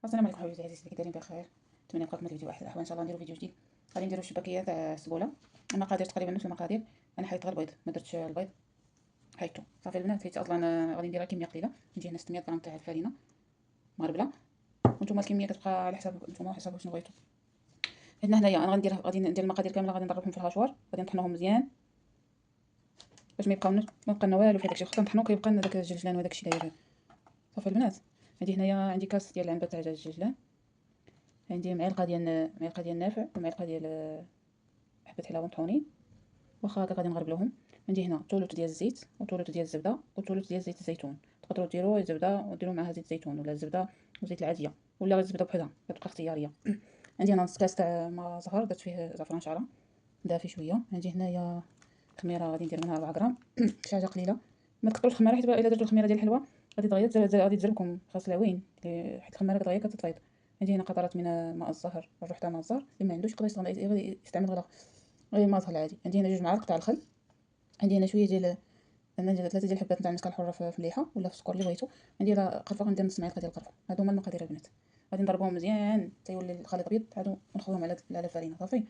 السلام عليكم حبايبي العزيز، كي دايرين بخير؟ نتمنى يلقاكم الفيديو احسن الاحوال. ان شاء الله نديرو فيديو جديد. غادي نديرو الشبكيه تاع السبوله. المقادير تقريبا نفس المقادير. انا حيدت غير البيض، ما درتش البيض، حيدته صافي البنات. حيت اصلا غادي نديرها كميه قليله. نجي هنا 600 غرام تاع الفرينه مغربله، وانتم الكميه كتبقى على حساب نتوما وحساب شنو بغيتو. عندنا هنايا انا غادي ندير المقادير كامله، غادي نضربهم في الهاشوار، غادي نطحنوهم مزيان باش ما يبقى لنا والو في داكشي. خاطر نطحنو كيبقى لنا داك الجلجلان وداك الشيء داير. صافي البنات، عندي هنايا عندي كاس ديال العنبه تاع الجلجلان، عندي معلقه ديال النافع، ومعلقه ديال حبه حلاوه مطحونين، واخا هكا غادي نغربلوهم. عندي هنا ثلث ديال الزيت وثلث ديال الزبده وثلث ديال زيت الزيتون. تقدروا ديروا الزبده وديروا معها زيت الزيتون، ولا الزبده وزيت العاديه، ولا غير الزبده بوحدها، كتبقى اختياريه. عندي هنا نص كاس تاع ما زهر، درت فيه زعفران شعره دافي شويه. عندي هنايا خميره غادي ندير منها 4 غرام شي حاجه قليله. ما تكثروش الخميره، حيت الا درتو الخميره ديال الحلوه غادي تغير، غادي تزربكم خاص العوين، حيت الخميره كتغير كتطيب. عندي هنا قطرات من ماء الزهر، الروح تاع ماء الزهر، اللي ما عندوش يقدر يستعمل غير الماء الزهر العادي. عندي هنا 2 معالق تاع الخل. عندي هنا شويه ديال عندنا 3 ديال الحبات نتاع المسكه الحره في مليحه ولا في السكر اللي بغيتو. عندي هنا قرفه، غندير نص معلقه ديال القرفه. هادو هما المقادير البنات. غادي نضربوهم مزيان حتى يولي الخليط ابيض، عادو نخويهم على الفرينه صافي.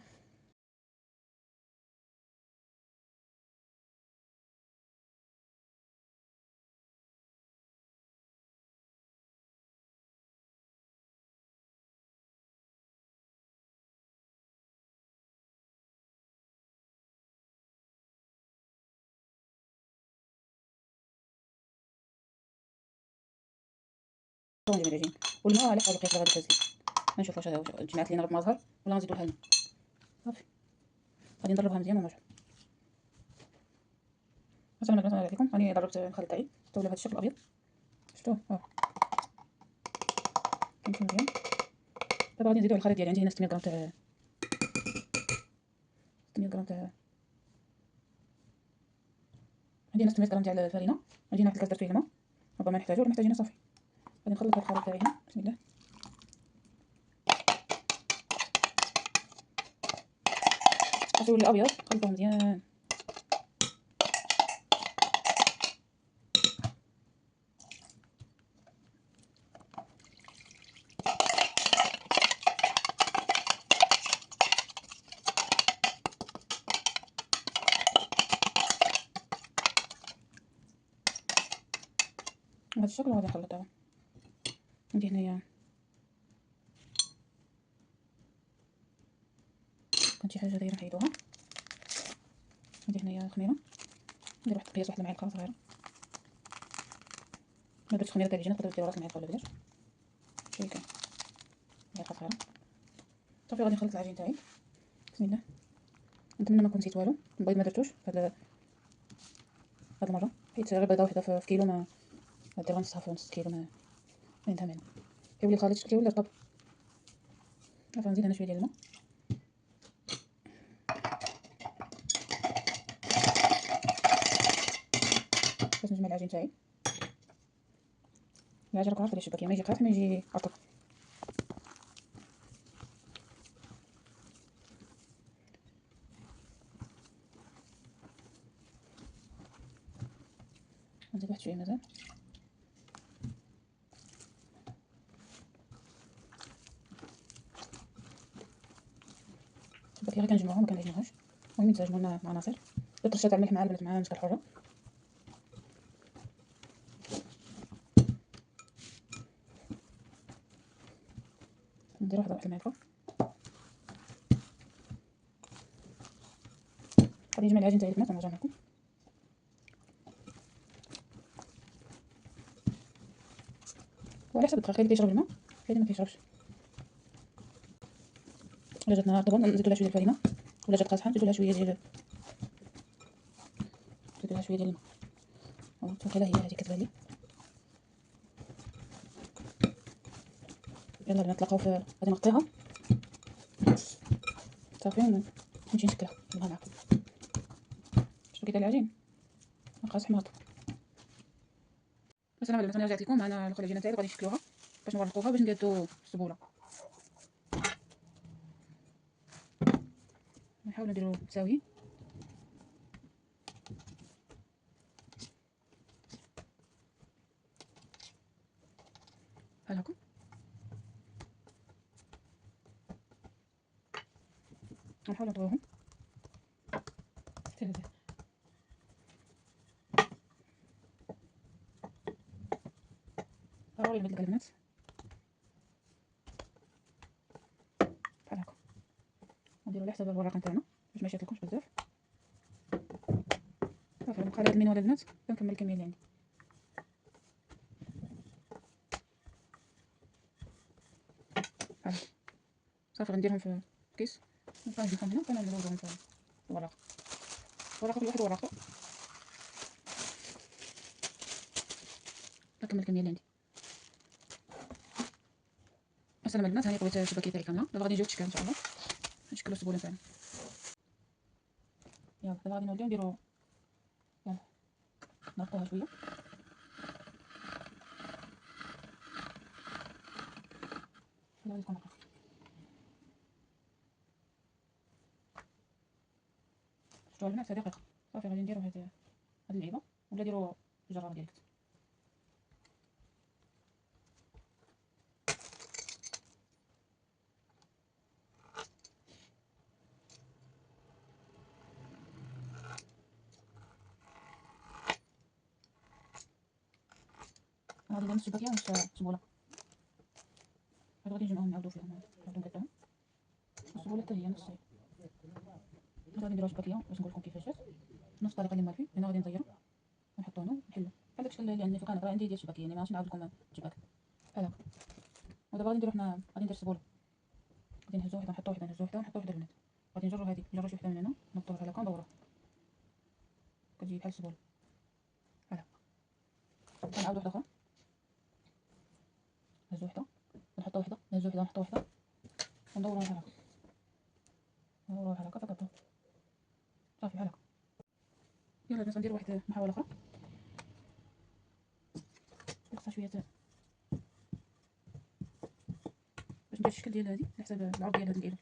ندير العجين والماء على حسب القياس اللي غادي تهزلي. غنشوف واش جمعت لينا ربما زهر ولا نزيدو لها الماء. صافي غادي نضربها مزيان ونرجع. مثلا عليكم راني ضربت الخليط تاعي حتى ولا بهذا الشكل الابيض، شفتوه؟ كنمشي مزيان. دابا غادي نزيدو على الخليط ديالي. عندي هنا 600 غرام تاع 600 غرام تاع عندي هنا 600 غرام تاع الفرينه. عندي هنا واحد الكاس درت فيه الماء، ربما نحتاجو ولا محتاجينه. صافي غادي نخلط هاد الخليط تاعي هنا. بسم الله. باش يولي ابيض خلطوه مزيان. بهذا الشكل غادي نخلطها. عندي هنايا كانت شي حاجه دايره نحيدوها. عندي هنايا خميره، ندير واحد القياس، واحد المعلقه صغيره. ما درتش خميره تاع العجينه، تقدروا ديروا راس المعلقه ولا بلاش، شي كان معلقه صغيره. صافي غادي نخلط العجين تاعي. بسم الله. نتمنى ما نكون نسيت والو. البيض ما درتوش هاد المره، حيت غير بيضه وحده في كيلو، ما دير نصها في نص كيلو، ما عندها معنى. كيولي الخليط كيولي رطب. صافي نزيد انا شويه ديال الماء باش نجمع العجين تاعي. العجين راكم عارفين الشبكيه ما يجي قاطع ما يجي رطب. نزيد واحد شويه مازال. الشبكيه غير كنجمعوها ما كنعجنوهاش، المهم يتزاجموا لنا العناصر. درت رشه تاع الملح مع البنات مع المسكه الحره. ندير واحد المعلقه. غادي نجمع العجين تاعي البنات ونرجع لكم. وعلى حسب الدقيق، اللي كيشرب الماء كاين اللي ما كيشربش. الا جاتنا رطبه نزيدو لها شويه الفرينه، ولا جات قاصحه نزيدو لها شويه ديال الماء. توكلها هي هذه كتبان لي. يلا البنات نتلاقاو غادي نغطيها صافي ونمشي نشكلها. يلا معكم. شوفوا كي داير العجين قاصح مرطب. السلام عليكم، انا رجعت لكم. معنا الخلاجينه تاعي غادي نشكلوها باش نورقوها باش نقادو السبوله. نحاولوا نديرو متساويين بحال هكا. غنحاولو نطويوهم حتى هذا. ضروري نبدل البنات بحال هكا، ونديرو على حساب الوراق نتاعنا باش ما يشيطلكمش بزاف. صافي بقى لي هاد المنوال البنات كنكمل الكميه اللي عندي. بحال هكا صافي غنديرهم في كيس ونبقى نجيبهم هنا ونلوزهم في الوراق. وراق كل واحد وراقه. نكمل الكميه اللي عندي. السلام البنات، هاني طويت الشبكيه تاعي كامله. دابا غادي نجيو التشكال ان شاء الله نشكلو السبوله تاعنا. يلا دابا غادي نوليو نديرو، يلا نرقوها شويه. يلا غادي تكون رقيقه. شفتوها البنات هذه دقيقه. صافي غادي نديرو هاد اللعيبه ولا ديرو الجراره ديالك. غادي ندير نص الشبكيه ونص السبوله. غادي نجمعوهم نعاودو فيهم نعاودو نقادوهم. السبوله حتى هي نص. غادي نديرو شبكيه باش نقول لكم كيفاش جات. نفس الطريقه اللي مال فيه. هنا غادي نطيرو ونحطو هنا ونحلو بحال داكشي اللي عندي في القناه. راه عندي ديال الشبكيه يعني ماغاديش نعاود لكم الشباك بحال هكا. ودابا غادي نديرو حنا، غادي ندير السبوله، غادي نهزو وحده نحطو وحده، نهزو وحده ونحطو وحده البنات. غادي نجرو هادي، نجرو شي وحده من هنا نحطوها بحال هكا ندوروها كتجي بحال السبوله بحال هكا. غنعاود وحده اخرى، نهزو وحده نحطو وحده، نهزو وحده نحطو وحده وندوروها بحال هكا. ندوروها بحال هكا فكتطول صافي بحال هكا. يلا البنات غندير واحد محاوله اخرى. خصها شويه باش ندير الشكل ديال هادي على حساب العرض ديال هاد الإله.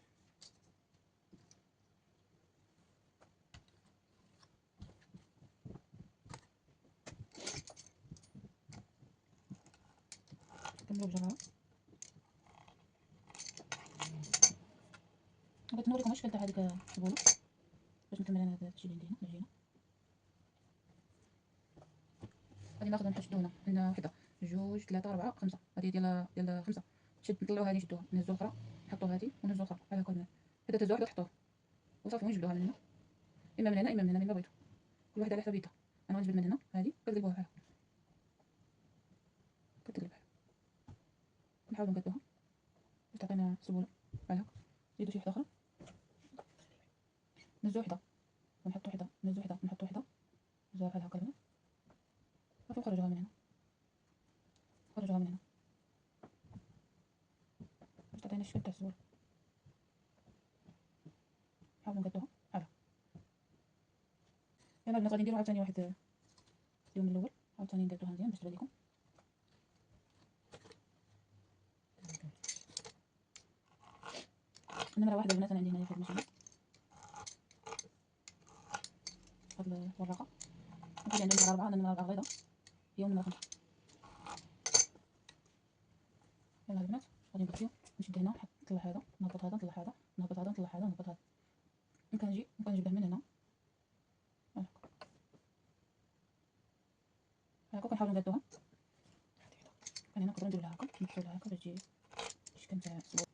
كنكملو بجرها. بغيت نوريكم الشكل تاع هاديك السبوله باش نكمل انا هاد الشي اللي عندي هنا العجينه. غادي ناخذ نشدو هنا عندنا وحده جوج ثلاثه اربعه خمسه. هادي ديال خمسه. تشد نطلعو هادي نشدوها نهزو الاخرى نحطو هادي ونهزو الاخرى بحال هكا. حتى تهزو وحده تحطوها وصافي ونجبدوها من هنا، اما من هنا اما من هنا، من ما بغيتو كل واحده على حسب يدها. انا غنجبد من هنا هادي كتقلبوها بحال هكا كتقلب بحال هكا. نحاولو نقادوها باش تعطينا سبوله بحال هكا. نزيدو شي وحده اخرى، نهزو وحده ونحطو وحده، نهزو وحده ونحطو وحده، نهزوها بحال هكا البنات صافي نخرجوها من هنا، نخرجوها من هنا باش تعطينا الشكل تاع السبوله. نحاولو نقادوها بحال هكا. يلا البنات غادي نديرو عاوتاني واحد اليوم الاول عاوتاني نقادوها مزيان باش تبان لكم. النمره واحد البنات انا عندي هنايا في هاد المشروع هاد الوراقه. نقول عندنا نمره 4، عندنا نمره 4 بيضاء هي نمره 5. يلا البنات غادي نبداو نشد هنا نطلع هذا نهبط هذا نطلع هذا نهبط هذا نطلع هذا نهبط هذا. كنجي وكنجبده من هنا هكا هكا. كنحاولوا نقادوها كان هنا نقدروا نديرو لها هكا نحطو لها هكا باش تجي الشكل تاع السبوع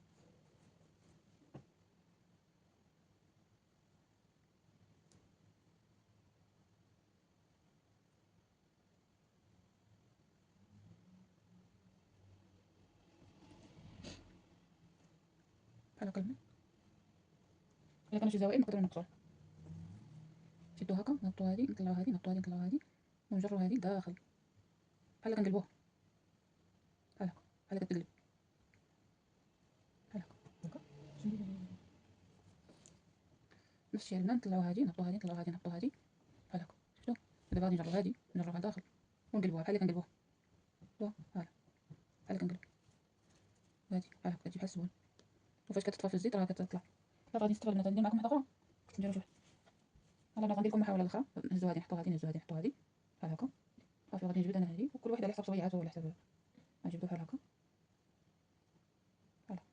بحال هكا. البنات الا كانوا شي زوائد نقدروا نقصوها. نشدو هكا نهبطو هادي نطلعو هادي نهبطو هادي نطلعو هادي ونجرو هادي لداخل بحال كنقلبوها بحال هكا بحال كتقلب بحال هكا. نفس الشيء البنات نطلعو هادي نهبطو هادي نطلعو هادي نهبطو هادي بحال هكا. شفتو دابا غادي نجرو هادي نجروها لداخل ونقلبوها بحال كنقلبوها بحال كنقلب هادي بحال هكا كتجي بحال السبون. وفاش كتطفى في الزيت راه كتطلع. دابا غادي نستغل البنات ندير معكم واحده اخرى نديرو شوف. يلاه غندير لكم محاوله اخرى. نهزو هادي نحطو هادي نهزو هادي نحطو هادي بحال هكا صافي. غادي نجبد انا هادي وكل واحد على حسب صويعاتو وعلى حسب غنجبدو بحال هكا بحال هكا.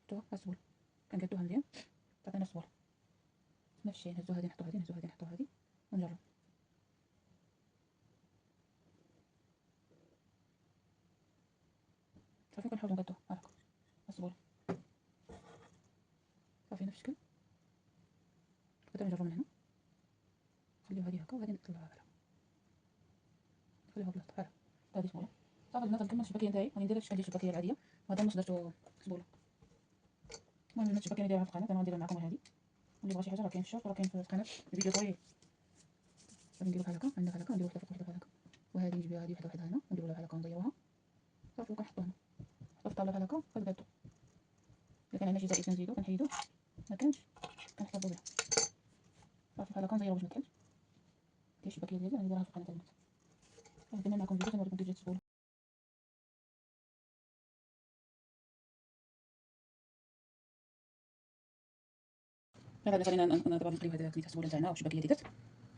شفتوها ها السبول كنقادوها مزيان تعطينا الصبور. نفس الشيء، نهزو هادي نحطو هادي، نهزو هادي نحطو هادي ونجرب. صافي كنحاولو نقادو هاكا الصبور. صافي نفس الشكل. نقدرو نجربو من هنا، نخليو هادي هاكا وغادي نطلعوها بحال هاكا، نخليوها بلاصتها بحال هاكا. هادي صبولة. صافي البنات غنكمل الشبكية نتاعي، غادي ندير هادشي ديال الشبكية العادية، وهذا النص درتو صبولة. المهم البنات الشبكية نديرها في القناة، انا غنديرها معكم هادي، واللي بغى شي حاجة راه كاين في الشورت وراه كاين في القناة، الفيديو طويل. غادي نديرو بحال هاكا، عندنا بحال هاكا، نديرو وحدة فوق وحدة بحال هاكا، وهادي نجيبوها هادي وحدة هنا ونديروها بحال هاكا ونزيروها. صافي وكنحطو هنا، نحطو في الطاولة بحال هاكا كنبدلو. إلا كان عندنا شي زائد كنزيدو، كنحيدو، مكانش كنحتفظو بها. صافي بحال هاكا نزيرو باش مكانش. ديال الشبكية ديالي غنديرها في القناة البنات. صافي درنا معكم فيديو كنوريكم كيف جات السبولة. هذا اللي خلينا دابا نقليو هاد كنيت السبولة نتاعنا والشبكية اللي درت.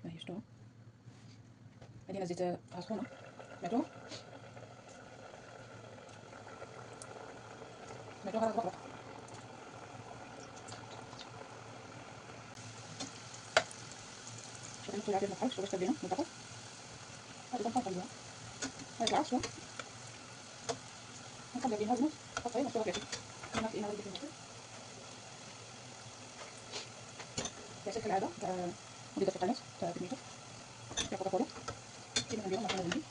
ها هي شفتوها، هادي انا زيتها سخونة، سمعتوها راه طبقت. شوفي نحطو العافية مطحنش باش تبينا نطبقو. هادي كنخليوها، هادي العكس نخليها بينها البنات، نحطها هي نشوفها كيفاش. انا في غادي ندير فيها العسل كالعادة تاع اللي درت في القناة تاع بيتميتو تاع كوكاكولا، كيما كنديرو مع القناة ديالي.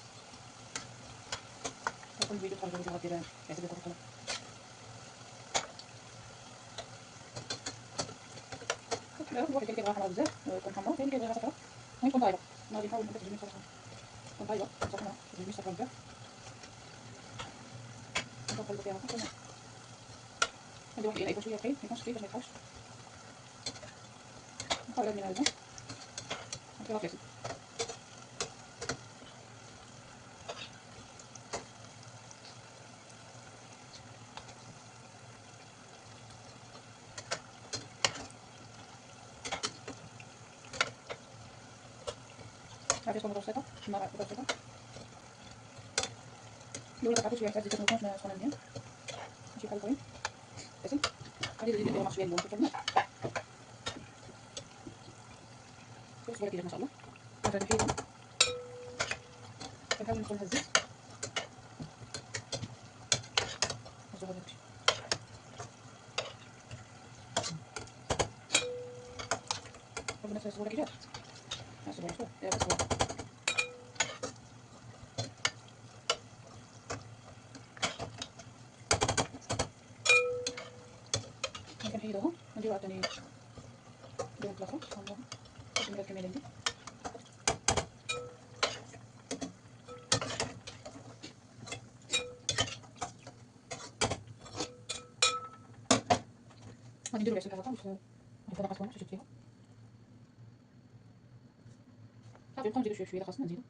كل فيديو تخرجو فيديو غدير عسل ديال كوكاكولا. الواحد اللي كيبغيها حمرا بزاف تكون حمرا، كاين اللي كيبغيها صفرا، المهم تكون طايبة. انا غادي نحاول ما تعجبنيش صراحة تكون طايبة سخنة، ما تعجبنيش صفرا بزاف. نقلبو فيها هاكا، ندير واحد الإناء شوية ثقيل ميكونش خفيف باش ميطحنش. نحاول هاد من هذا نحطو فيها العسل. عافية تكون متوسطة، النار متوسطة. الأولى كتعطي شوية حتى الزيت ميكونش سخونة مزيان، ماشي بحال الأخرين. عسل غادي نزيد ندير شوية اللون، شوفو البنات شوفو الصبولة كي جات ما شاء الله. صافي كنحيدها، كنحاول ندخل لها الزيت، نهزوها داكشي. شوفو البنات الصبولة كي جات، ها الصبولة شوف دابا الصبولة. كنحيدوها ونديرو عاوتاني نديرو واحدة الأخرى نحمروها باش نبدا الكمية اللي عندي. غادي نديرو العسل بحال هاكا باش واحد الطبقة صغيرة باش نشد فيها. صافي نبقاو نديرو شوية بشوية إلا خاصنا نزيدو.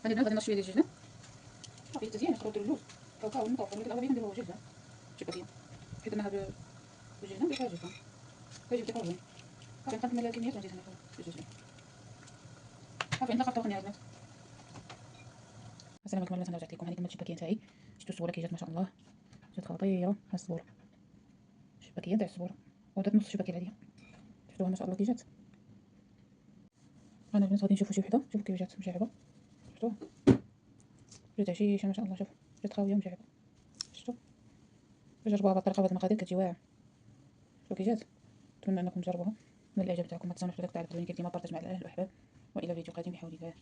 غادي نعاود نرش شوية ديال الجبنة، صافي للتزيين نقدرو نديرو اللوز، كاوكاو المطوفر، ولكن الأغلبية كنديرو جبنة شبكية، حيت درناها بالجبنة ندير فيها جبنة كيجي كيطلع زوين. صافي نبقى نكمل الكميات ونزيد هنا في الجبنة. صافي نتلاقاو في الطبق النهائي البنات. السلام عليكم البنات، انا رجعت لكم. هاني كملت الشبكية نتاعي، شفتو الصبولة كي جات ما شاء الله، جات خطيرة. ها الصبولة، الشبكية تاع الصبولة، ودرت نص الشبكية العادية، شفتوها ما شاء الله كي جات. انا البنات غادي نشوفو شي وحدة، شوفو كيف جات مشعبة، شفتوها جات عشيشة ما شاء الله. شوفو جات خاوية مشعبة، شفتو. جربوها بالطريقة وبهاد المقادير كتجي واعرة. شوفو كي جات، نتمنى انكم تجربوها. من الاعجاب تاعكم ما تنساوناش في داك تاع التعليق، كيما بارطاج مع الاهل والاحباب. والى فيديو قادم بحول الله.